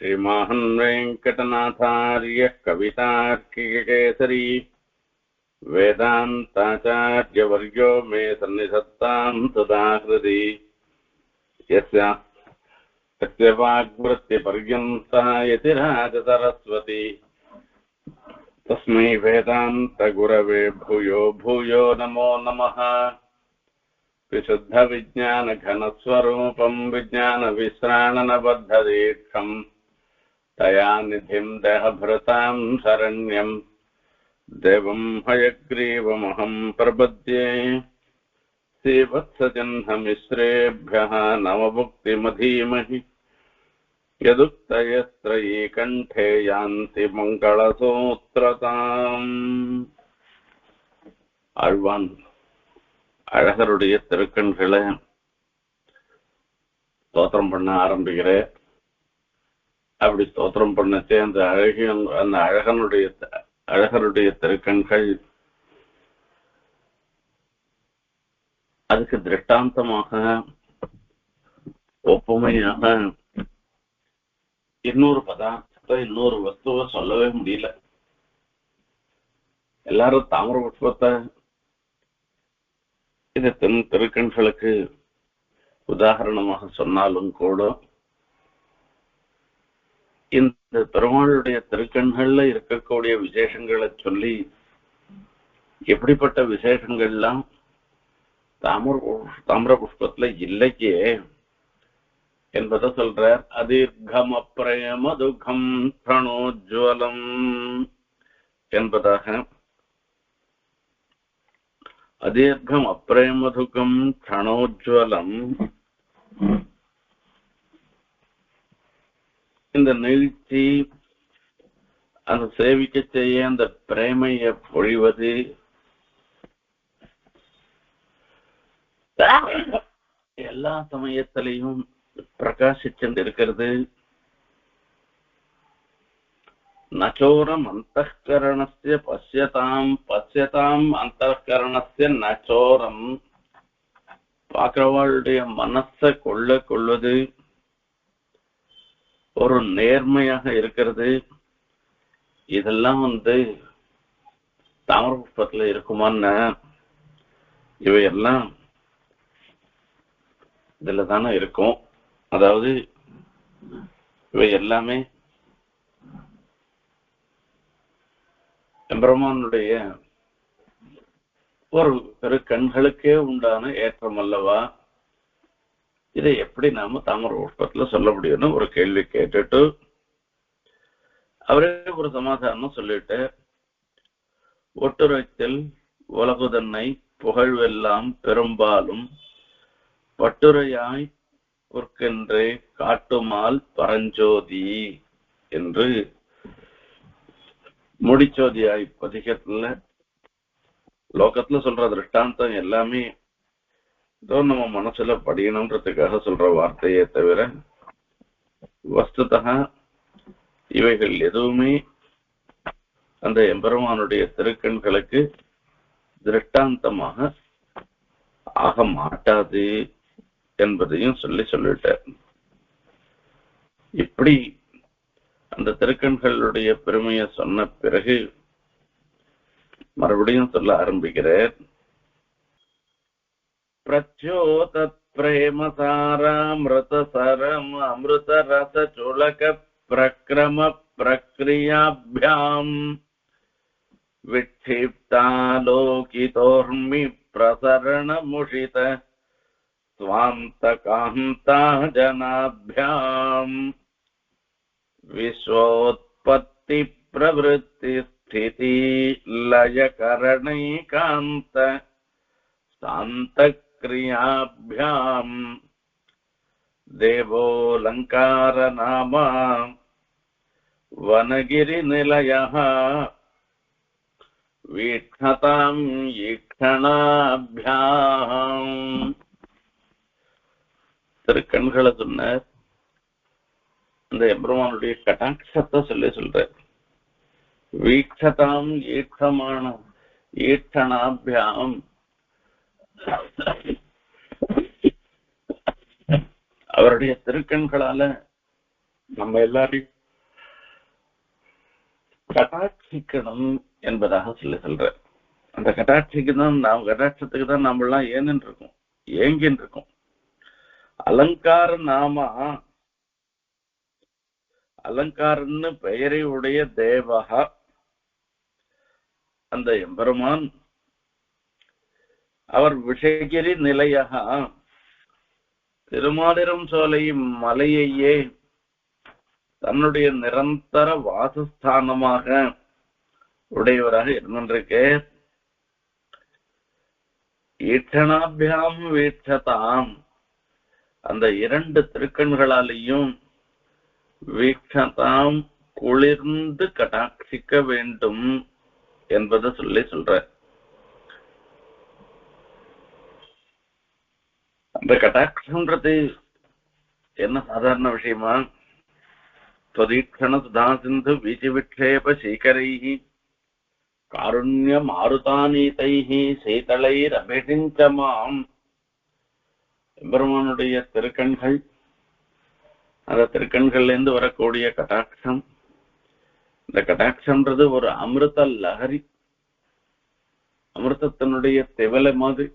श्रीमान् वेङ्कटनाथार्यः कवितार्किककेसरी वेदान्ताचार्यवर्यो मे सन्निधत्तां सदाहृदि यस्य वाग्वृत्तिपर्यन्ता यतिराजसरस्वती तस्मै वेदान्तगुरवे भूयो भूयो नमो नमः। विशुद्धविज्ञानघनस्वरूपं विज्ञानविश्राणनबद्धदीक्षं दयानिधिं देहभृतां शरण्यं देवं हयग्रीवमहं प्रपद्ये। श्रीवत्सजह्नमिश्रेभ्यः नवमुक्तिमधीमहि यदुक्तयस्त्रयी कण्ठे यान्ति मङ्गलसूत्रताम्। ஆழ்வான் அழகருடைய திருக்கண்களை ஸ்தோத்திரம் பண்ண ஆரம்பிக்கிறேன். அப்படி ஸ்தோத்திரம் பண்ணச்சே அந்த அழகருடைய திருக்கண்கள் அதுக்கு திருஷ்டாந்தமாக ஒப்புமையாக இன்னொரு பதார்த்தத்தை இன்னொரு வஸ்துவை சொல்லவே முடியல. எல்லாரும் தாமர புஷ்பத்தை இது திருக்கண்களுக்கு உதாரணமாக சொன்னாலும் கூட இந்த பெருமாளுடைய திருக்கண்கள்ல இருக்கக்கூடிய விசேஷங்களை சொல்லி எப்படிப்பட்ட விசேஷங்கள்லாம் தாமிர புஷ்பத்துல இல்லையே என்பதை சொல்றார். அதீர்கம் அப்ரேம துக்கம் பிரணோஜ்வலம் என்பதாக. அதீர்கம் அப்ரேமதுகம் க்ஷணோஜ்வலம். இந்த நிகழ்ச்சி அந்த சேவிக்க செய்ய அந்த பிரேமைய பொழிவது எல்லா சமயத்திலையும் பிரகாசிச்சிருக்கிறது. நச்சோரம் அந்தఃகரணஸ்ய பசியதாம் அந்தःகரணஸ்ய நச்சோரம். பார்க்கிறவாளுடைய மனசை கொள்வது ஒரு நேர்மையாக இருக்கிறது. இதெல்லாம் தாமர புஷ்பத்துல இருக்குமான்னு இவையெல்லாம் இதுல தானே இருக்கும். அதாவது இவை எல்லாமே எம்பெருமானுடைய ஒரு பெரு கண்களுக்கே உண்டான ஏற்றம் அல்லவா? இதை எப்படி நாம தாமர புஷ்பத்துல சொல்ல முடியும்னு ஒரு கேள்வி கேட்டுட்டு அவரே ஒரு சமாதானம் சொல்லிட்டு, ஒட்டுரைத்தில் உலகுதன்னை புகழ்வெல்லாம் பெரும்பாலும் பட்டுரையாய் பொற்கென்றே காட்டுமால் பரஞ்சோதி என்று முடிச்சோதியாய் பதிகத்துல லோகத்துல சொல்ற திருஷ்டாந்தம் எல்லாமே ஏதோ நம்ம மனசுல படியணும்ன்றதுக்காக சொல்ற வார்த்தையே தவிர வஸ்துதா இவைகள் எதுவுமே அந்த எம்பெருமானுடைய திருக்கண்களுக்கு திருஷ்டாந்தமாக ஆக மாட்டாது என்பதையும் சொல்லிட்டார். இப்படி அந்த திருக்கண்களுடைய பெருமையை சொன்ன பிறகு மறுபடியும் சொல்ல ஆரம்பிக்கிறார். பிரச்சோதத் பிரேமசாராமிருதசரம் அமிர்த ரச சுலக பிரக்ரம பிரக்ரியாபியாம் விக்ஷிப்தாலோகிதோர்மி பிரசரண முஷித ஸ்வாந்த காந்தா ஜனாபியாம் விஸ்வோத்பத்தி பிரவருத்தி ஸ்திதி லய கரணைகாந்த சாந்த கிரியாபியாம் தேவோலங்கார நாமா வனகிரி நிலையः வீக்ஷதாம் ஈக்ஷணாபியாம். திருக்கண்களை சொன்னார். அந்த எம்பெருமானுடைய கட்டாட்சத்தை சொல்ற வீக்ஷதாம் ஈக்ஷமான ஈக்ஷணாபியாம். அவருடைய திருக்கண்களால நம்ம எல்லாரையும் கட்டாட்சிக்கணும் என்பதாக சொல்ற. அந்த கட்டாட்சத்துக்கு தான் நம்ம எல்லாம் ஏன்னு இருக்கோம், ஏங்கின்னு இருக்கோம். அலங்கார நாம அலங்காரன்னு பெயரை உடைய தேவகா அந்த எம்பெருமான் அவர் விஷயகிரி நிலையாக திருமாலிரம் சோலை மலையையே தன்னுடைய நிரந்தர வாசஸ்தானமாக உடையவராக இருந்திருக்கு. ஈட்சணாபியாம் வீட்சதாம், அந்த இரண்டு திருக்கண்களாலேயும் வீட்சதாம் குளிர்ந்து கடாட்சிக்க வேண்டும் என்பதை சொல்ற. அந்த கடாட்சம்ன்றது என்ன சாதாரண விஷயமா? त्वदीक्षण सुधा सिंधु बीजविक्षेप शीकरैः कारुण्य मारुतानीतैः शीतलैरभिषिञ्च माम्. எம்பெருமானுடைய திருக்கண்கள், அந்த திருக்கண்கள்ல இருந்து வரக்கூடிய கடாட்சம், இந்த கடாட்சம்ன்றது ஒரு அமிர்த லஹரி, அமிர்தத்தினுடைய திவலை மாதிரி.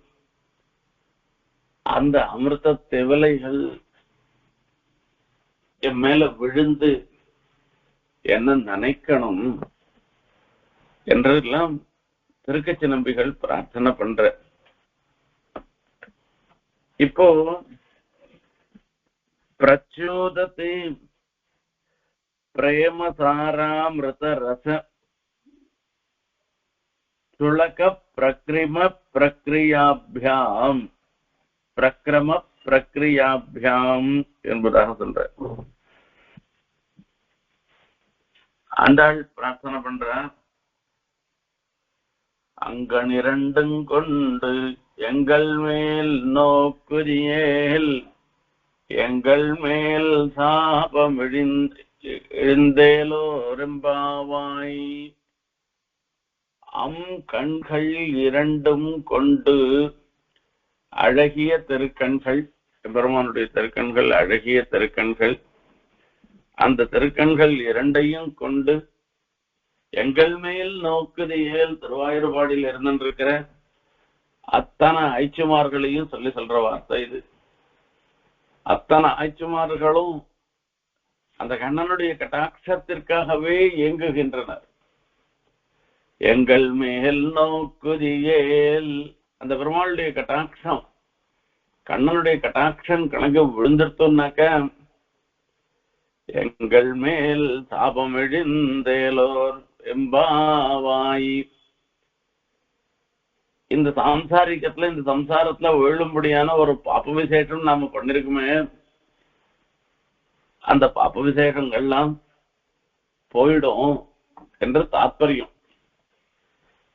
அந்த அமிர்த திவலைகள் என் மேல விழுந்து என்ன நினைக்கணும் என்றெல்லாம் திருக்கச்சி நம்பிகள் பிரார்த்தனை பண்ற. இப்போ பிரச்சோதத்தை பிரேமசாராமிருத ரச சுளக பிரக்ரிம பிரக்ரியாபியாம் பிரக்ரம பிரக்ரியாபியாம் என்பதாக சொல்ற. ஆண்டாள் பிரார்த்தனை பண்ற, அங்கனிரண்டும் கொண்டு எங்கள் மேல் நோக்குதியேல் எங்கள் மேல் சாபம் எழுந்தேலோரெம்பாவாய். கண்கள் இரண்டும் கொண்டு, அழகிய திருக்கண்கள், பெருமானுடைய திருக்கண்கள் அழகிய திருக்கண்கள், அந்த திருக்கண்கள் இரண்டையும் கொண்டு எங்கள் மேல் நோக்குதியேல் திருவாயூர்பாடியில் இருந்திருக்கிற அத்தனை ஐச்சுமார்களையும் சொல்ற வார்த்தை இது. அத்தனை ஐச்சுமார்களும் அந்த கண்ணனுடைய கட்டாட்சத்திற்காகவே இயங்குகின்றனர். எங்கள் மேல் நோக்குதியேல், அந்த பெருமாளுடைய கட்டாட்சம், கண்ணனுடைய கட்டாட்சம் கணக்கு விழுந்துட்டோம்னாக்க எங்கள் மேல் சாபம் எழுந்தேலோர் எம்பாவாய். இந்த சாம்சாரிக்கத்துல, இந்த சம்சாரத்துல விழும்படியான ஒரு பாப்ப விசேஷம் நாம பண்ணிருக்குமே, அந்த பாப்ப விசேஷங்கள்லாம் போயிடும் என்று தாத்பரியம்.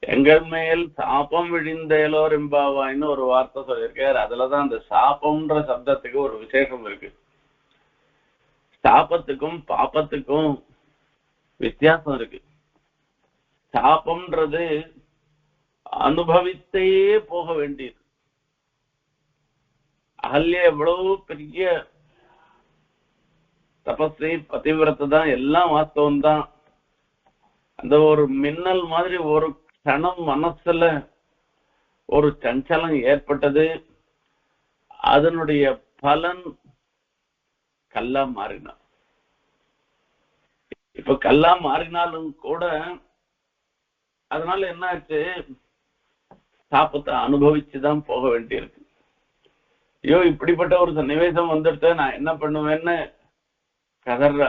எங்கள் மேல் சாபம் விழிந்தேலோர் எம்பாவாய்ன்னு ஒரு வார்த்தை சொல்லியிருக்காரு. அதுலதான் அந்த சாபம்ன்ற சப்தத்துக்கு ஒரு விசேஷம் இருக்கு. சாபத்துக்கும் பாப்பத்துக்கும் வித்தியாசம் இருக்கு. சாபம்ன்றது அனுபவித்தே போக வேண்டியது. அகல்யா எவ்வளவு பெரிய தபஸ்வி பதிவிரத்தை தான், எல்லாம் வாஸ்தவம் தான். அந்த ஒரு மின்னல் மாதிரி ஒரு கணம் மனசுல ஒரு சஞ்சலம் ஏற்பட்டது. அதனுடைய பலன் கல்லா மாறினார். இப்ப கல்லா மாறினாலும் கூட அதனால என்ன ஆச்சு, சாப்பத்தை அனுபவிச்சுதான் போக வேண்டியிருக்கு. ஐயோ, இப்படிப்பட்ட ஒரு சன்னிவேசம் வந்துட்டு நான் என்ன பண்ணுவேன்னு கதற.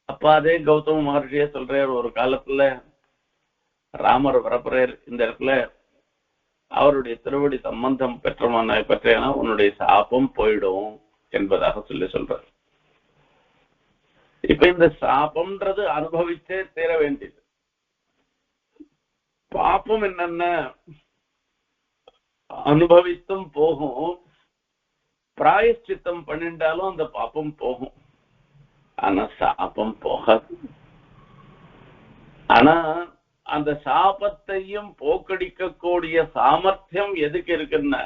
அப்ப அதே கௌதம மகர்ஷியே சொல்றார், ஒரு காலத்துல ராமர் வரப்புறார் இந்த இடத்துல, அவருடைய திருவடி சம்பந்தம் பெற்றேன்னா உன்னுடைய சாபம் போயிடும் என்பதாக சொல்றார். இப்ப இந்த சாபம்ன்றது அனுபவிச்சே தீர வேண்டியது. பாப்பம் என்னென்ன அனுபவித்தும் போகும், பிராயஷ்சித்தம் பண்ணிட்டாலும் அந்த பாப்பம் போகும். ஆனா சாபம் போகாது. ஆனா அந்த சாபத்தையும் போக்கடிக்கக்கூடிய சாமர்த்தியம் எதுக்கு இருக்குன்னா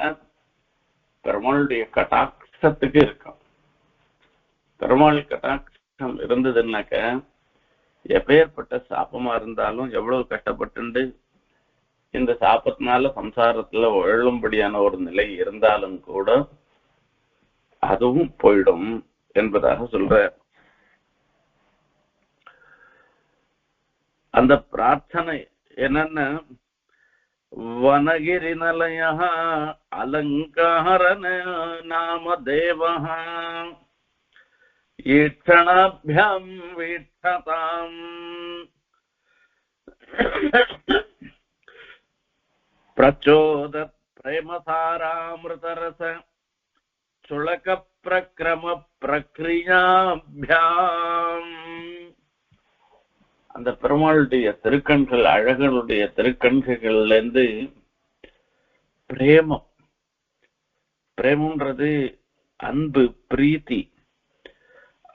பெருமாளுடைய கட்டாட்சத்துக்கு இருக்கும். பெருமாள் கட்டாட்சம் இருந்ததுன்னாக்க எப்பேற்பட்ட சாபமா இருந்தாலும் எவ்வளவு கஷ்டப்பட்டு இந்த சாபத்தினால சம்சாரத்துல ஒழும்படியான ஒரு நிலை இருந்தாலும் கூட அதுவும் போயிடும் என்பதாக சொல்ற. அந்த பிரார்த்தனை என்னன்னா, வனகிரி நிலைய அலங்காரன நாம தேவஹ ஈட்சணாபியாம் வீட்சதாம் பிரச்சோத பிரேமசாராமிருதரச சுளக பிரக்ரம பிரக்ரியாபியாம். அந்த பெருமாளுடைய திருக்கண்கள், அழகனுடைய திருக்கண்கள்ல இருந்து பிரேமம், பிரேமன்றது அன்பு, பிரீத்தி,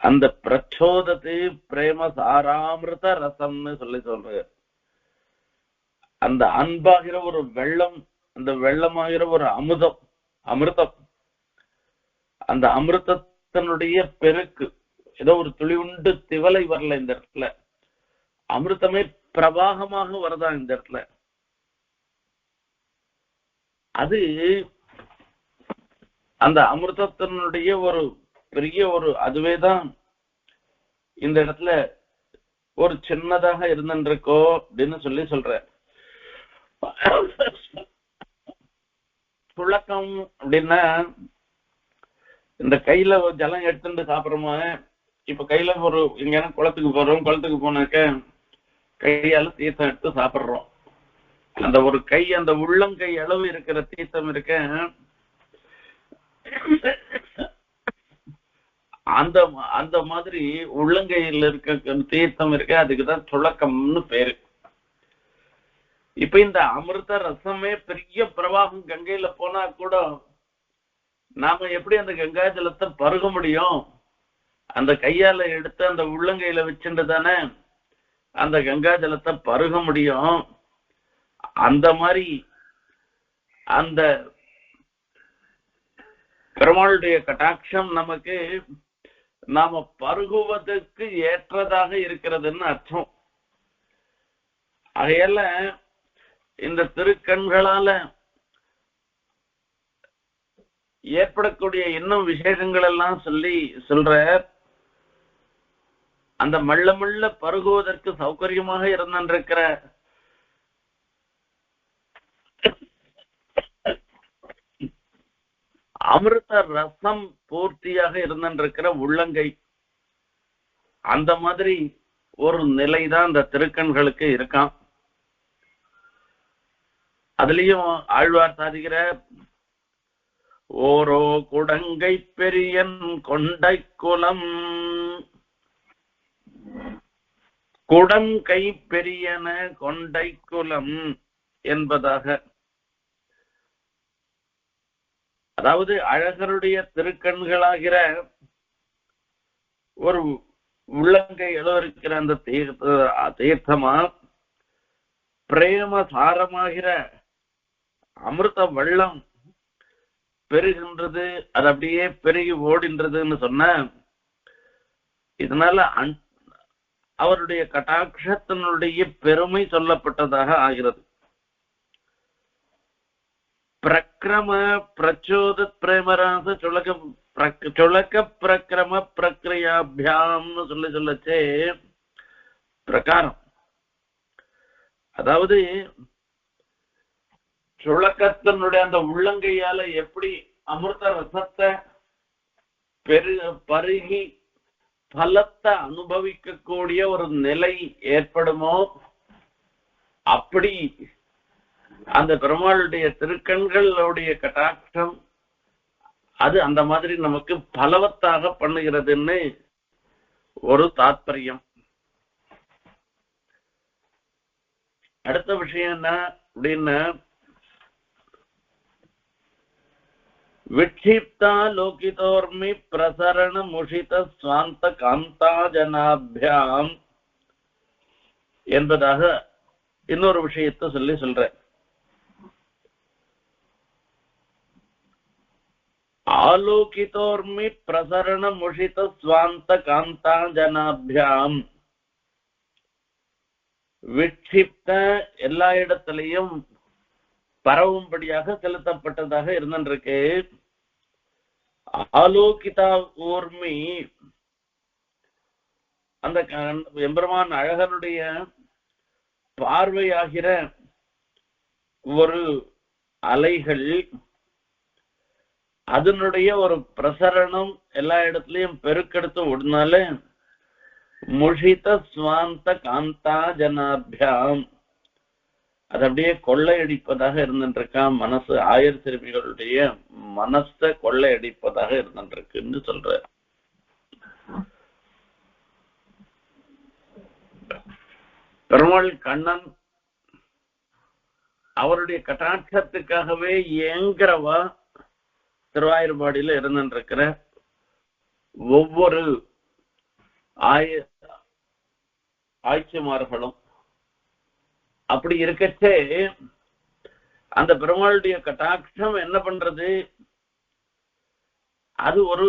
அந்த பிரச்சோதத்து பிரேம சாராமிருத ரசம்னு சொல்ற அந்த அன்பாகிற ஒரு வெள்ளம், அந்த வெள்ளமாகிற ஒரு அமிர்தம், அந்த அமிர்தத்தினுடைய பெருக்கு, ஏதோ ஒரு துளி உண்டு திவலை வரல இந்த இடத்துல, அமிர்தமே பிரவாகமாக வருதா இந்த இடத்துல. அது அந்த அமிர்தத்தினுடைய ஒரு பெரிய ஒரு அதுவேதான் இந்த இடத்துல ஒரு சின்னதாக இருந்துருக்கோ அப்படின்னு சொல்ற. சுழக்கம் அப்படின்னா இந்த கையில ஜலம் எடுத்துட்டு சாப்பிடுறோமா, இப்ப கையில ஒரு எங்கேயான குளத்துக்கு போறோம், குளத்துக்கு போனாக்க கையால தீர்த்தம் எடுத்து சாப்பிடுறோம். அந்த ஒரு கை, அந்த உள்ளங்கை அளவு இருக்கிற தீர்த்தம் இருக்க, அந்த அந்த மாதிரி உள்ளங்கையில் இருக்க தீர்த்தம் இருக்க, அதுக்குதான் சுழக்கம்னு பேரு. இப்ப இந்த அமிர்த ரசமே பெரிய பிரவாகம் கங்கையில போனா கூட நாம எப்படி அந்த கங்கா ஜலத்தை பருக முடியும்? அந்த கையால எடுத்து அந்த உள்ளங்கையில வச்சுட்டு தானே அந்த கங்கா ஜலத்தை பருக முடியும். அந்த மாதிரி அந்த பெருமாளுடைய கட்டாட்சம் நமக்கு நாம பருகுவதற்கு ஏற்றதாக இருக்கிறதுன்னு அர்த்தம். அதையெல்ல இந்த திருக்கண்களால ஏற்படக்கூடிய இன்னும் விசேஷங்கள் எல்லாம் சொல்ற. அந்த மள்ள மள்ள பருகுவதற்கு சௌகரியமாக இருந்திருக்கிற அமிர்த ரசம் பூர்த்தியாக இருந்திருக்கிற உள்ளங்கை, அந்த மாதிரி ஒரு நிலைதான் அந்த திருக்கண்களுக்கு இருக்கான். அதுலயும் ஆழ்வார் சாதிக்கிற, ஓரோ குடங்கை பெரியன் கொண்டை குலம், குடங்கை பெரியன கொண்டை குலம் என்பதாக. அதாவது அழகருடைய திருக்கண்களாகிற ஒரு உள்ளங்கை இருக்கிற அந்த தீர்த்தமா, பிரேம சாரமாகிற அமிர்த வெள்ளம் பெருகின்றது, அது அப்படியே பெருகி ஓடின்றதுன்னு சொன்ன. இதனால அவருடைய கட்டாட்சத்தினுடைய பெருமை சொல்லப்பட்டதாக ஆகிறது. பிரக்ரம பிரச்சோத பிரேமராச சுழக பிரக்ரம பிரக்ரியாபியாம்னு சொல்லச்சே பிரகாரம். அதாவது சுழக்கத்தினுடைய அந்த உள்ளங்கையால எப்படி அமிர்த ரசத்தை பருகி பலத்தை அனுபவிக்கக்கூடிய ஒரு நிலை ஏற்படுமோ, அப்படி அந்த பெருமாளுடைய திருக்கண்களுடைய கட்டாட்சம் அது அந்த மாதிரி நமக்கு பலவத்தாக பண்ணுகிறதுன்னு ஒரு தாத்பரியம். அடுத்த விஷயம் என்ன அப்படின்னா, விக்ஷிப்தா லோகிதோர்மி பிரசரண முஷித ஸ்வாந்த காந்தா ஜனாபியாம் என்பதாக இன்னொரு விஷயத்தை சொல்ற. ஆலோகிதோர்மி பிரசரண முஷித ஸ்வாந்த காந்தா ஜனாபியாம் விட்சிப்த எல்லா இடத்திலையும் பரவும்படியாக செலுத்தப்பட்டதாக இருந்திருக்கு. ஆலோகிதா ஊர்மி அந்த எம்பெருமான் அழகனுடைய பார்வையாகிற ஒரு அலைகள், அதனுடைய ஒரு பிரசரணம் எல்லா இடத்துலயும் பெருக்கெடுத்து விடனால முஷித ஸ்வாந்த காந்தா ஜனாபியாம் அது அப்படியே கொள்ளையடிப்பதாக இருந்துருக்கான். மனசு ஆயர் சிறுமிகளுடைய மனசை கொள்ளையடிப்பதாக இருந்துருக்குன்னு சொல்ற. பெருமாள் கண்ணன் அவருடைய கட்டாட்சத்துக்காகவே ஏங்குறவா திருவாயூர்பாடியில இருந்துருக்கிற ஒவ்வொரு ஆய்ச்சிமார்களும் அப்படி இருக்கச்சே அந்த பெருமாளுடைய கட்டாட்சம் என்ன பண்றது, அது ஒரு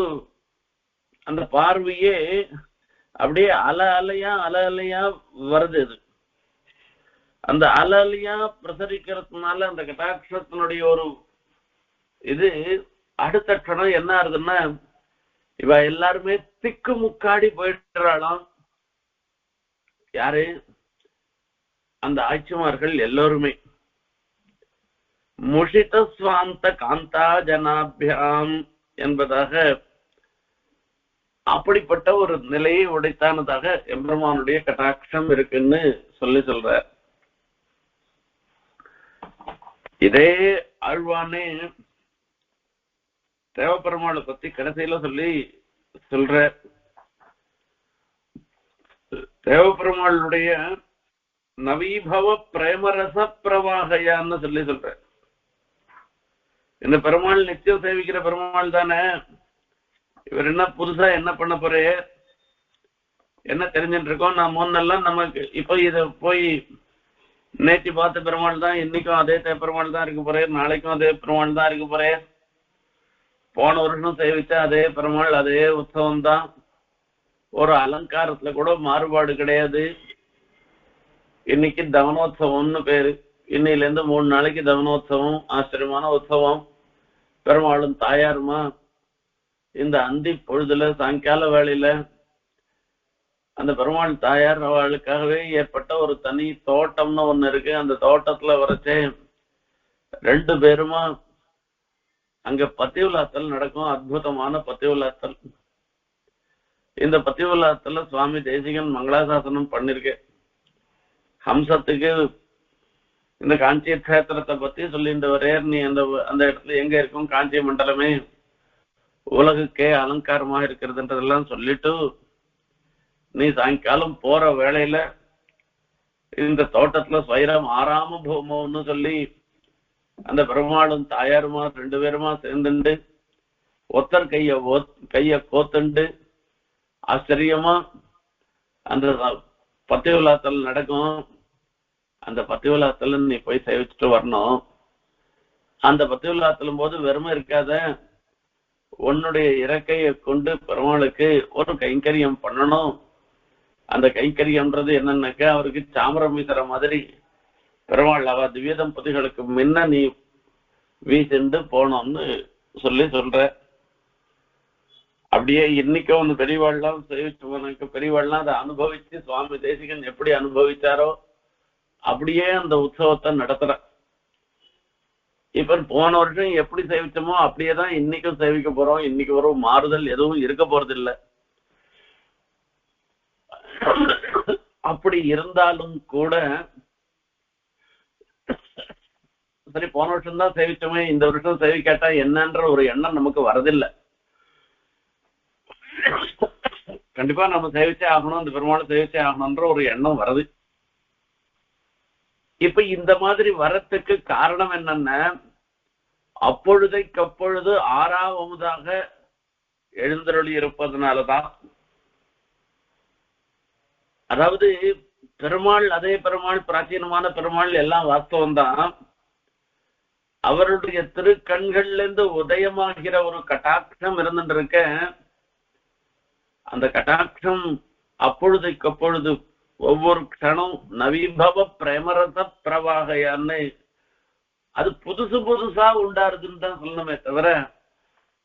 அந்த பார்வையே அப்படியே அல அலையா வருது. அது அந்த அல அலையா பிரசரிக்கிறதுனால அந்த கட்டாட்சத்தினுடைய ஒரு இது அடுத்த கணம் என்ன ஆகுதுன்னா, இவ எல்லாருமே திக்கு முக்காடி போயிடுறாளாம். யாரு? அந்த ஆட்சிமார்கள் எல்லோருமே. முஷித ஸ்வாந்த காந்தா ஜனாபியாம் என்பதாக அப்படிப்பட்ட ஒரு நிலையை உடைத்தானதாக எம்பெருமானுடைய கட்டாட்சம் இருக்குன்னு சொல்ற. இதே ஆழ்வானே தேவப்பெருமாளை பத்தி கடைசியில சொல்ற. தேவப்பெருமாளுடைய நவீபவ பிரேமரச பிரவாகையான்னு சொல்ற. இந்த பெருமாள் நிச்சயம் சேவிக்கிற பெருமாள் தானே. இவர் என்ன புதுசா என்ன பண்ண போறே, என்ன தெரிஞ்சுட்டு இருக்கோம். நான் முன்னெல்லாம் நமக்கு இப்ப இத போய் நேற்று பார்த்த பெருமாள் தான், இன்னைக்கும் அதே பெருமாள் தான் இருக்க போறேன், நாளைக்கும் அதே பெருமாள் தான் இருக்க போறேன். போன வருஷம் சேவிச்சா அதே பெருமாள், அதே உற்சவம் தான். ஒரு அலங்காரத்துல கூட மாறுபாடு கிடையாது. இன்னைக்கு தவனோத்சவம்னு பேரு. இன்னையில இருந்து 3 நாளைக்கு தவனோத்சவம், ஆச்சரியமான உற்சவம். பெருமாளும் தாயாருமா இந்த அந்தி பொழுதுல சாயங்கால வேளையில அந்த பெருமாள் தாயார் அவளுக்காகவே ஏற்பட்ட ஒரு தனி தோட்டம்னு ஒண்ணு இருக்கு. அந்த தோட்டத்துல வரைச்சே 2 பேருமா அங்க பத்திவிழாத்தல் நடக்கும். அற்புதமான பத்திவிழாத்தல். இந்த பத்திவிழாத்துல சுவாமி தேசிகன் மங்களாசாசனம் பண்ணிருக்க. ஹம்சத்துக்கு இந்த காஞ்சி கஷேத்திரத்தை பத்தி சொல்லிட்டு வரேர். நீ அந்த இடத்துல எங்க இருக்கும், காஞ்சி மண்டலமே உலகுக்கே அலங்காரமாக இருக்கிறதுன்றதெல்லாம் சொல்லிட்டு நீ சாயங்காலம் போற வேளையில இந்த தோட்டத்துல ஸ்வைரம் ஆறாம பூமோன்னு சொல்லி அந்த பெருமாளும் தாயாருமா 2 பேருமா சேர்ந்துண்டு ஒத்தர் கைய கோத்துண்டு ஆச்சரியமா அந்த பத்திவிழாத்தல் நடக்கும். அந்த பத்திவிழாத்தல் நீ போய் சேவிச்சுட்டு வரணும். அந்த பத்திவிழாத்தலும் போது வெறுமை இருக்காத, உன்னுடைய இறக்கையை கொண்டு பெருமாளுக்கு ஒரு கைங்கரியம் பண்ணணும். அந்த கைங்கரியம்ன்றது என்னன்னாக்கா, அவருக்கு சாமரம் வீசுற மாதிரி பெருமாள் அவ திவ்ய தம்பதிகளுக்கு முன்ன நீ வீசிண்டு போனோம்னு சொல்ற. அப்படியே இன்னைக்கும் ஒண்ணு பெரியவாள்லாம் சேவிச்சு பெரியவாள்லாம் அதை அனுபவிச்சு சுவாமி தேசிகன் எப்படி அனுபவிச்சாரோ அப்படியே அந்த உற்சவத்தை நடத்துற. இப்ப போன வருஷம் எப்படி சேவிச்சோமோ அப்படியேதான் இன்னைக்கும் சேவிக்க போறோம். இன்னைக்கு ஒரு மாறுதல் எதுவும் இருக்க போறது இல்லை. அப்படி இருந்தாலும் கூட சரி, போன வருஷம் தான் சேவிச்சோமே, இந்த வருஷம் சேவிக்காட்டா என்னன்ற ஒரு எண்ணம் நமக்கு வரதில்லை. கண்டிப்பா நம்ம சேவிச்சே ஆகணும், இந்த பெருமாளை சேவிச்சே ஆகணும்ன்ற ஒரு எண்ணம் வருது. இப்ப இந்த மாதிரி வரத்துக்கு காரணம் என்னன்னா, அப்பொழுதைக்கப்பொழுது ஆறாவதாக எழுந்தருளி இருப்பதனாலதான். அதாவது பெருமாள் அதே பெருமாள், பிராச்சீனமான பெருமாள் எல்லாம் வாஸ்தவம் தான். அவருடைய திருக்கண்கள்ல இருந்து உதயமாகிற ஒரு கட்டாட்சம் இருந்துருக்க, அந்த கட்டாட்சம் அப்பொழுதைக்கு அப்பொழுது ஒவ்வொரு க்ஷணம் நவீபவ பிரேமரச பிரவாகையான்னு அது புதுசு புதுசா உண்டாருதுன்னு தான் சொல்லணுமே தவிர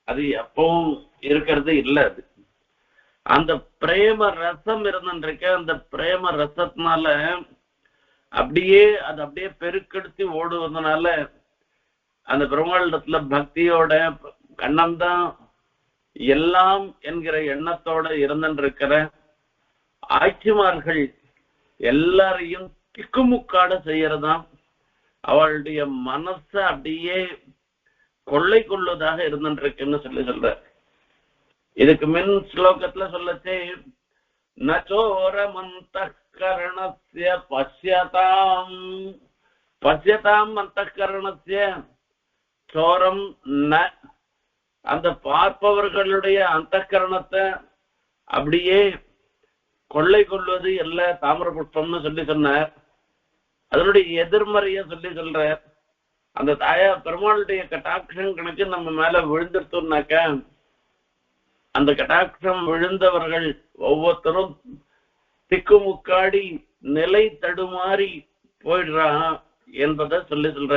அது எப்பவும் இருக்கிறது இல்லை. அது அந்த பிரேம ரசம் இருந்துருக்க, அந்த பிரேம ரசத்தினால அப்படியே அது அப்படியே பெருக்கெடுத்து ஓடுவதனால அந்த பெருமாளிடத்துல பக்தியோட கண்ணம் தான் எல்லாம் என்கிற எண்ணத்தோட இருந்திருக்கிற ஆட்சிமார்கள் எல்லாரையும் திக்குமுக்காட செய்யறதான் அவளுடைய மனச அப்படியே கொள்ளை கொள்வதாக இருந்துருக்குன்னு சொல்ற. இதுக்கு மின் ஸ்லோகத்துல சொல்லச்சே, நச்சோரமந்தகரணஸ்ய பஷ்யதாம் பஷ்யதாம் அந்தகரணஸ்ய சோரம் ந, அந்த பார்ப்பவர்களுடைய அந்தகரணத்தை அப்படியே கொள்ளை கொள்வது அல்ல தாமிர புஷ்பம்னு சொல்லி சொன்னார். அதனுடைய எதிர்மறைய சொல்லி சொல்ற. அந்த தாயா பெருமாளுடைய கட்டாட்சம் கணக்கு நம்ம மேல விழுந்துட்டோம்னாக்க, அந்த கட்டாட்சம் விழுந்தவர்கள் ஒவ்வொருத்தரும் திக்குமுக்காடி நிலை தடுமாறி போயிடுறான் என்பதை சொல்லி சொல்ற.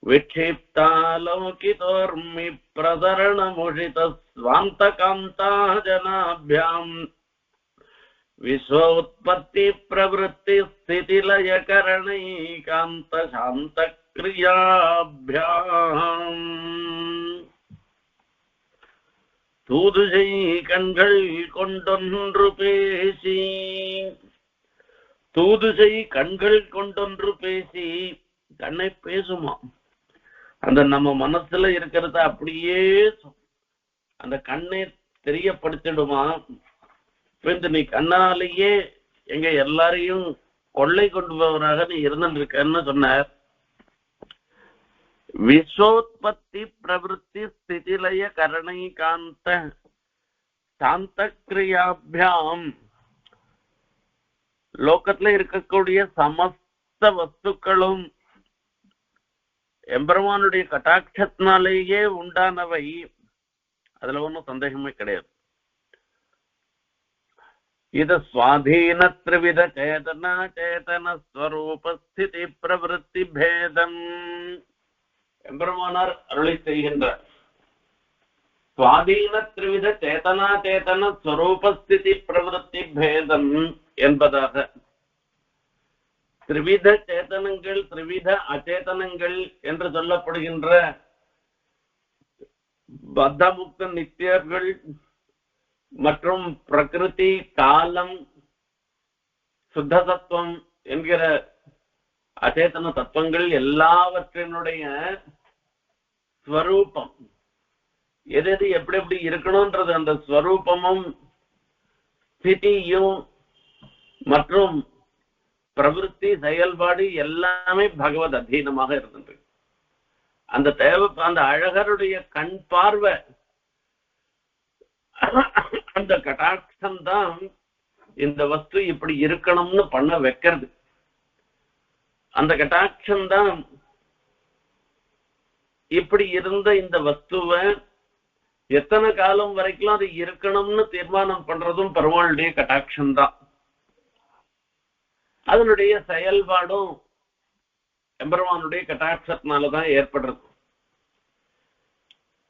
விக்ஷிப்தாலோகிதோர்மி பிரதரண முஷித ஸ்வாந்த காந்தா ஜனாபியாம் விஸ்வோத்பத்தி பிரவருத்தி ஸ்திதிலய கரணைகாந்த சாந்த கிரியாபியாம் தூதுசை கண்கள் கொண்டொன்று பேசி, தூதுசை கண்கள் கொண்டொன்று பேசி, கண்ணை பேசுமா, அந்த நம்ம மனசுல இருக்கிறத அப்படியே அந்த கண்ணை தெரியப்படுத்திடுமா. இப்ப நீ கண்ணாலேயே எங்க எல்லாரையும் கொள்ளை கொண்டு போவராக நீ இருந்துருக்கன்னு சொன்னார். விஸ்வோத்பத்தி பிரவருத்தி ஸ்திதிலய கரணை காந்த சாந்த கிரியாபியாம், லோகத்துல இருக்கக்கூடிய சமஸ்த வஸ்துக்களும் எம்பெருமானுடைய கட்டாட்சத்தினாலேயே உண்டானவை, அதுல ஒன்றும் சந்தேகமே கிடையாது. இது சுவாதீன திரிவித சேதனா சேதன ஸ்வரூப ஸ்திதி பிரவருத்தி பேதம் எம்பெருமானார் அருளி செய்கின்றார். சுவாதீன திரிவித சேதனா சேதன ஸ்வரூபஸ்திதி பிரவருத்தி பேதம் என்பதாக திரிவித சேதனங்கள் திரிவித அச்சேதனங்கள் என்று சொல்லப்படுகின்ற பத்தமுக்த நித்தியர்கள் மற்றும் பிரகிருதி காலம் சுத்த தத்துவம் என்கிற அச்சேதன தத்துவங்கள் எல்லாவற்றினுடைய ஸ்வரூபம் எது எது எப்படி எப்படி இருக்கணும்ன்றது அந்த ஸ்வரூபமும் ஸ்திதியும் மற்றும் பிரவருத்தி செயல்பாடு எல்லாமே பகவத் அதீனமாக இருந்தது. அந்த தேவை அந்த அழகருடைய கண் பார்வை, அந்த கட்டாட்சம் தான் இந்த வஸ்து இப்படி இருக்கணும்னு பண்ண வைக்கிறது. அந்த கட்டாட்சம் தான் இப்படி இருந்த இந்த வஸ்துவை எத்தனை காலம் வரைக்கும் அது இருக்கணும்னு தீர்மானம் பண்றதும் பெருமாளுடைய கட்டாட்சம் தான். அதனுடைய செயல்பாடும் எம்பெருமானுடைய கட்டாட்சத்தினாலதான் ஏற்படுறது.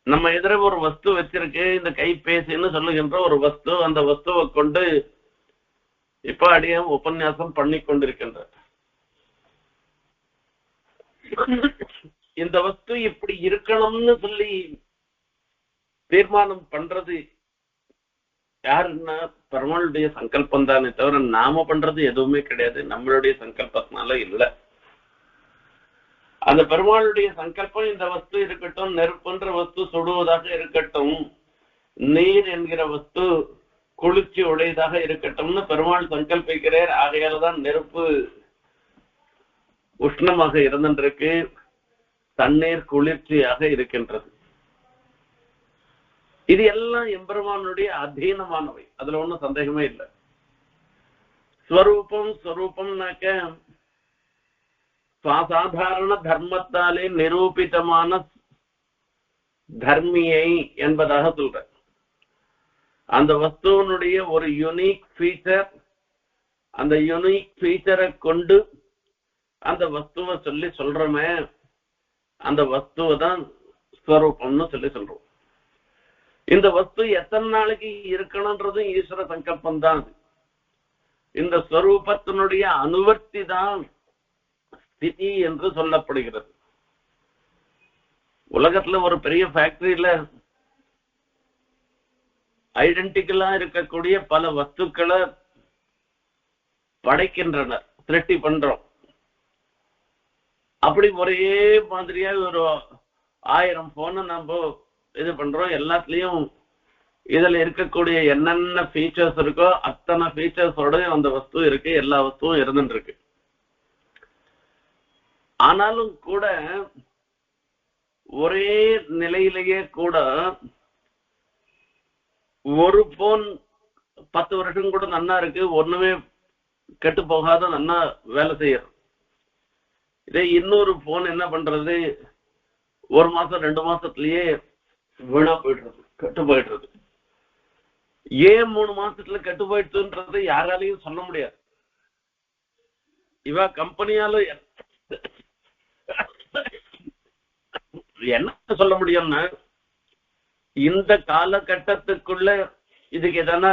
நம்ம எதிர ஒரு வஸ்து வச்சிருக்கு, இந்த கைபேசின்னு சொல்லுகின்ற ஒரு வஸ்து, அந்த வஸ்துவை கொண்டு இப்ப அடியே உபன்யாசம் பண்ணி கொண்டிருக்கின்ற இந்த வஸ்து இப்படி இருக்கணும்னு சொல்லி தீர்மானம் பண்றது யாருன்னா பெருமாளுடைய சங்கல்பம் தானே தவிர நாம பண்றது எதுவுமே கிடையாது. நம்மளுடைய சங்கல்பத்தினால இல்லை. அந்த பெருமாளுடைய சங்கல்பம் இந்த வஸ்து இருக்கட்டும், நெருப்புன்ற வஸ்து சுடுவதாக இருக்கட்டும், நீர் என்கிற வஸ்து குளிர்ச்சி உடையதாக இருக்கட்டும்னு பெருமாள் சங்கல்பிக்கிறார். ஆகையால்தான் நெருப்பு உஷ்ணமாக இருந்திருக்கு, தண்ணீர் குளிர்ச்சியாக இருக்கின்றது. இது எல்லாம் எம்பெருமானுடைய அதீனமானவை, அதுல ஒன்றும் சந்தேகமே இல்லை. ஸ்வரூபம் ஸ்வரூபம்னாக்க சாதாரண தர்மத்தாலே நிரூபிதமான தர்மியை என்பதாக சொல்ற. அந்த வஸ்துவனுடைய ஒரு யூனிக் ஃபீச்சர், அந்த யூனிக் ஃபீச்சரை கொண்டு அந்த வஸ்துவை சொல்லி சொல்றோமே, அந்த வஸ்துவை தான் ஸ்வரூபம்னு சொல்லி சொல்றோம். இந்த வஸ்து எத்தனை நாளைக்கு இருக்கணும்ன்றது ஈஸ்வர சங்கல்பம் தான். இந்த ஸ்வரூபத்தினுடைய அனுவர்த்தி தான் ஸ்திதி என்று சொல்லப்படுகிறது. உலகத்துல ஒரு பெரிய ஃபேக்டரியில ஐடென்டிக்கலா இருக்கக்கூடிய பல வஸ்துக்களை படைக்கின்றனர், சிருஷ்டி பண்றோம். அப்படி ஒரே மாதிரியா ஒரு 1000 போனை நம்ம இது பண்றோம். எல்லாத்துலயும் இதுல இருக்கக்கூடிய என்னென்ன ஃபீச்சர்ஸ் இருக்கோ அத்தனை ஃபீச்சர்ஸோட அந்த வஸ்து இருக்கு, எல்லா வஸ்துவும் இருந்துட்டு இருக்கு. ஆனாலும் கூட ஒரே நிலையிலேயே கூட ஒரு போன் 10 வருஷம் கூட நன்னா இருக்கு, ஒண்ணுமே கெட்டு போகாத நன்னா வேலை செய்யறது. இதே இன்னொரு போன் என்ன பண்றது, 1 மாசம் 2 மாசத்துலயே வீணா போயிடுறது, கெட்டு போயிடுறது. ஏன் 3 மாசத்துல கெட்டு போயிடுதுன்றது யாராலையும் சொல்ல முடியாது. இவ கம்பெனியால என்ன சொல்ல முடியும்னா, இந்த காலகட்டத்துக்குள்ள இதுக்கு எதனா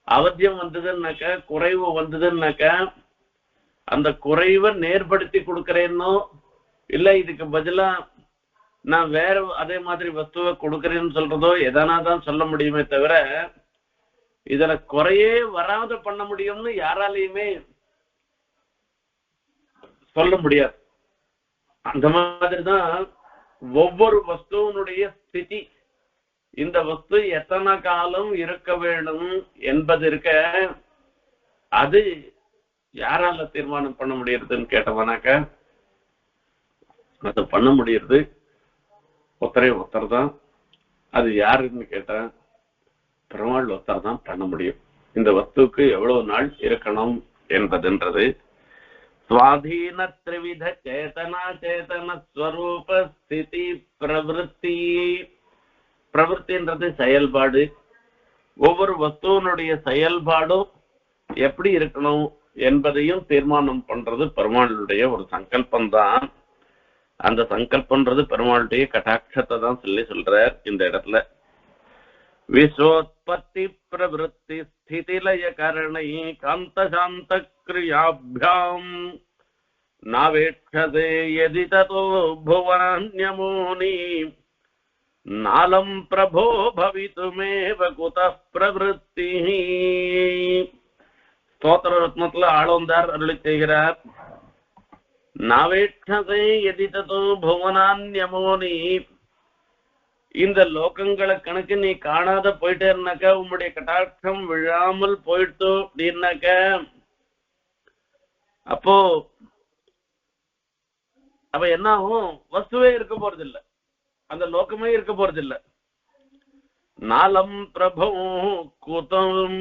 அவசியம் வந்ததுன்னாக்க, குறைவு வந்ததுன்னாக்க, அந்த குறைவை நேர்படுத்தி கொடுக்கறேன்னோ இல்ல இதுக்கு பதிலா நான் வேற அதே மாதிரி வஸ்துவை கொடுக்கறேன்னு சொல்றதோ எதனாதான் சொல்ல முடியுமே தவிர, இதுல குறையே வராத பண்ண முடியும்னு யாராலையுமே சொல்ல முடியாது. அந்த மாதிரிதான் ஒவ்வொரு வஸ்துவனுடைய ஸ்திதி, இந்த வஸ்து எத்தனை காலம் இருக்க வேண்டும் என்பது இருக்க, அது யாரால தீர்மானம் பண்ண முடியறதுன்னு கேட்டவனாக்க, அது பண்ண முடியறது ஒருத்தர் தான். அது யாருன்னு கேட்டா பெருமாள் ஒருத்தர் தான் பண்ண முடியும். இந்த வஸ்துக்கு எவ்வளவு நாள் இருக்கணும் என்பதுன்றது சுவாதீன திரிவித சேதனா சேதன ஸ்வரூப ஸ்திதி பிரவருத்தி. பிரவருத்தின்றது செயல்பாடு. ஒவ்வொரு வஸ்துவனுடைய செயல்பாடும் எப்படி இருக்கணும் என்பதையும் தீர்மானம் பண்றது பெருமாளுடைய ஒரு சங்கல்பம் தான். அந்த சங்கல்பன்றது பெருமாளுடைய கட்டாட்சத்தை தான் சொல்றார் இந்த இடத்துல. விஸ்வோத்பத்தி பிரவருத்தி ஸ்திதிலய கரணை காந்த சாந்த கிரியாபியாம் நாவேட்சதே யதி ததோ புவனான்யமூனி நாலம் பிரபோ பவித்துமேவ குதः பிரவருத்தி. ஸ்தோத்திர ரத்னத்துல ஆளவந்தார் அருளி செய்கிறார். நாவேட்சதே யதி ததோ புவனான்யமூனி, இந்த லோகங்களை கணக்கு நீ காணாத போயிட்டேன்னாக்கா, உம்முடைய கட்டாட்சம் விழாமல் போயிட்டு அப்படின்னாக்க, அப்போ அப்ப என்ன ஆகும், வஸ்துவே இருக்க போறதில்லை, அந்த லோகமே இருக்க போறதில்லை. நாலம் பிரபு குதம்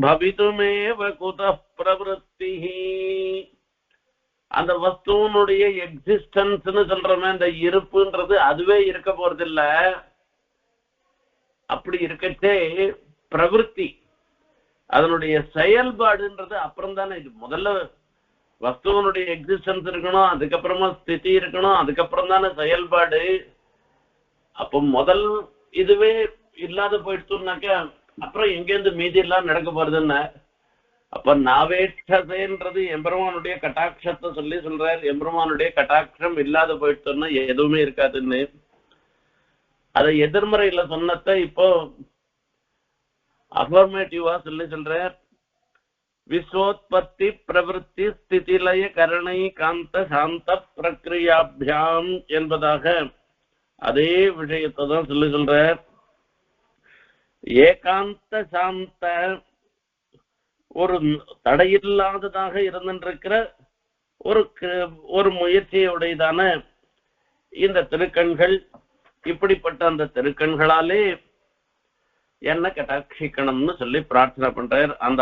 பவிதுமேவ குதः பிரவருத்தி. அந்த வஸ்துவனுடைய எக்ஸிஸ்டன்ஸ்னு சொல்றமே, அந்த இருப்புன்றது அதுவே இருக்க போறதில்ல. அப்படி இருக்கச்சே பிரவருத்தி, அதனுடைய செயல்பாடுன்றது அப்புறம் தானே. இது முதல்ல வஸ்துவனுடைய எக்ஸிஸ்டன்ஸ் இருக்கணும், அதுக்கப்புறமா ஸ்திதி இருக்கணும், அதுக்கப்புறம் தானே செயல்பாடு. அப்போ முதல் இதுவே இல்லாத போயிடுச்சுனாக்க அப்புறம் எங்கேருந்து மீதி எல்லாம் நடக்க போறதுன்னு. அப்ப நாவேட்சதைன்றது எம்பெருமானுடைய கட்டாட்சத்தை சொல்றார். எம்பெருமானுடைய கட்டாட்சம் இல்லாத போயிடுச்சோன்னா எதுவுமே இருக்காதுன்னு. அதை எதிர்மறையில சொன்னத இப்போ அஃபர்மேட்டிவா சொல்றார். விஸ்வோத்பத்தி பிரவருத்தி ஸ்திதிலய கரணை காந்த சாந்த பிரக்ரியாபியாம் என்பதாக அதே விஷயத்தை தான் சொல்றார். ஏகாந்த சாந்த, ஒரு தடையில்லாததாக இருந்திருக்கிற ஒரு முயற்சியுடையதான இந்த திருக்கண்கள், இப்படிப்பட்ட அந்த திருக்கண்களாலே என்ன கட்டாட்சிக்கணும்னு சொல்லி பிரார்த்தனை பண்றார். அந்த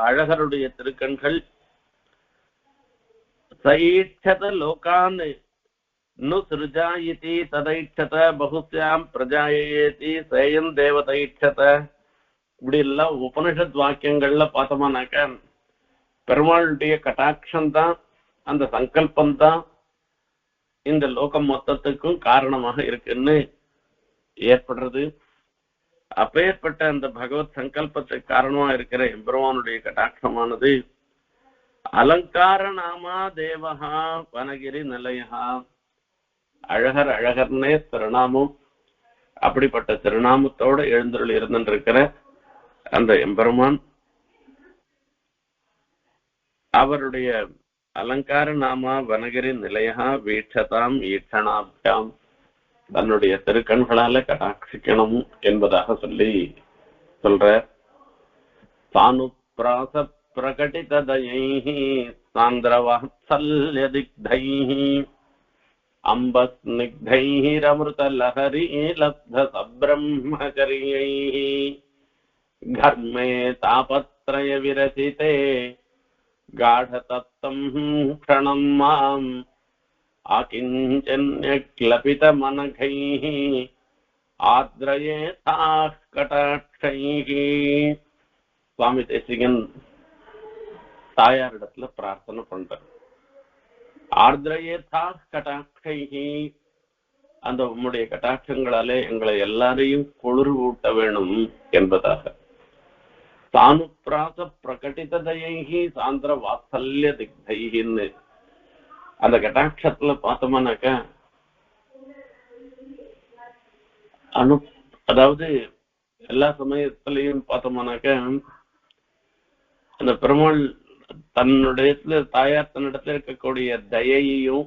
அழகருடைய திருக்கண்கள் சைட்சத லோகான் நு சிருஜாயிதி ததைட்சத பகுஸ்யாம் பிரஜாயேதி சேயன் தேவதைட்சத. இப்படி எல்லாம் உபனிஷத் வாக்கியங்கள்ல பார்த்தோம்னாக்க பெருமாளுடைய கட்டாட்சம் தான், அந்த சங்கல்பம் தான் இந்த லோகம் மொத்தத்துக்கும் காரணமாக இருக்குன்னு ஏற்படுறது. அப்பேற்பட்ட அந்த பகவத் சங்கல்பத்துக்கு காரணமா இருக்கிற எம்பெருமானுடைய கட்டாட்சமானது அலங்கார நாமா தேவஹா வனகிரி நிலையா, அழகர் அழகர்னே திருநாமம். அப்படிப்பட்ட திருநாமத்தோடு எழுந்தருள் இருந்திருக்கிற அந்த எம்பெருமான் அவருடைய அலங்கார நாமா வனகிரி நிலையா வீட்சதாம் ஈட்சணாபியாம், தன்னுடைய திருக்கண்களால கடாட்சிக்கணும் என்பதாக சொல்லி சொல்ற. சானுப்ராச பிரகடிததயைஹி சாந்திரவாத்சல்ய திக்தைஹி அம்பஸ்னிக்தைஹி ரமிருதலஹரி லப்த சப்ரஹ்மச்சரியைஹி கர்மே தாபத்ரய விரசிதே காடதத்தம் க்ஷணம் மாம் ஆகிஞ்சன்யக்லபிதமனகைः ஆத்ரயேதாः கடாட்சைः. சுவாமி தேசிகன் தாயாரிடத்துல பிரார்த்தனை பண்றார். ஆர்திரயேதாः கடாட்சைः, அந்த உம்முடைய கட்டாட்சங்களாலே எங்களை எல்லாரையும் குளிர் ஊட்ட வேணும் என்பதாக. சானுப்ராச பிரகடிததைஹி சாந்திர வாத்சல்ய திக்தைஹின்னு அந்த கட்டாட்சத்துல பார்த்தோம்னாக்கா அதாவது எல்லா சமயத்திலையும் பார்த்தோம்னாக்கா அந்த பெருமாள் தன்னுடைய தாயார் தன்னிடத்துல இருக்கக்கூடிய தயையையும்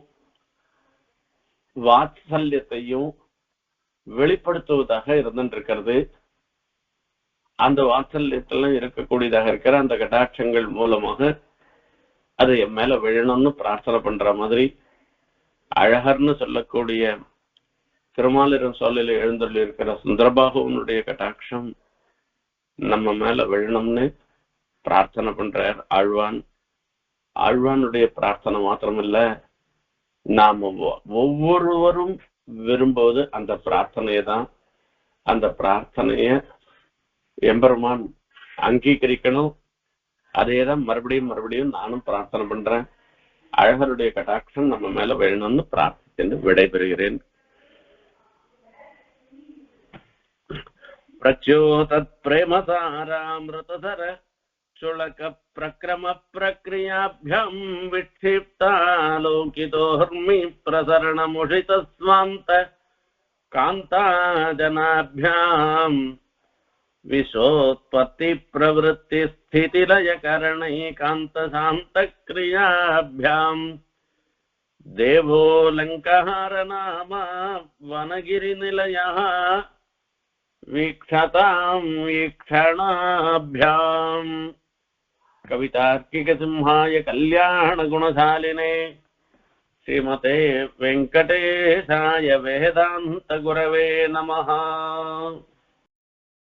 வாத்சல்யத்தையும் வெளிப்படுத்துவதாக இருந்துருக்கிறது. அந்த வாத்சல்யத்திலும் இருக்கக்கூடியதாக இருக்கிற அந்த கட்டாட்சங்கள் மூலமாக அது என் மேல விழணும்னு பிரார்த்தனை பண்ற மாதிரி அழகர்னு சொல்லக்கூடிய திருமாலிரம் சோலையில எழுந்தருள் இருக்கிற சுந்தரபாகுவனுடைய கட்டாட்சம் நம்ம மேல விழணும்னு பிரார்த்தனை பண்றார் ஆழ்வான். ஆழ்வானுடைய பிரார்த்தனை மாத்திரமில்ல, நாம ஒவ்வொருவரும் விரும்புவது அந்த பிரார்த்தனையை தான். அந்த பிரார்த்தனைய எம்பெருமான் அங்கீகரிக்கணும். அதேதான் மறுபடியும் மறுபடியும் நானும் பிரார்த்தனை பண்றேன். அழகருடைய கட்டாட்சம் நம்ம மேல வேணும்னு பிரார்த்தித்து விடைபெறுகிறேன். பிரச்சோதத் பிரேமசாராமிருதர சுளக பிரக்ரம பிரக்ரியாபியம் விக்ஷிப்தாலோகிதோர்மி பிரசரணமுஷித ஸ்வாந்த காந்தாஜனாபியாம் விசோத்பத்தி பிரவருத்தி ஸ்திதிலய கரணை காந்த சாந்த கிரியாபியாம் தேவோ லங்கார நாமா வனகிரி நிலையா வீக்ஷதாம் வீக்ஷணாபியாம். கவிதார்க்கிக சிம்ஹாய கல்யாண குணசாலினே ஸ்ரீமதே வெங்கடேசாய வேதாந்த குரவே நமஹ.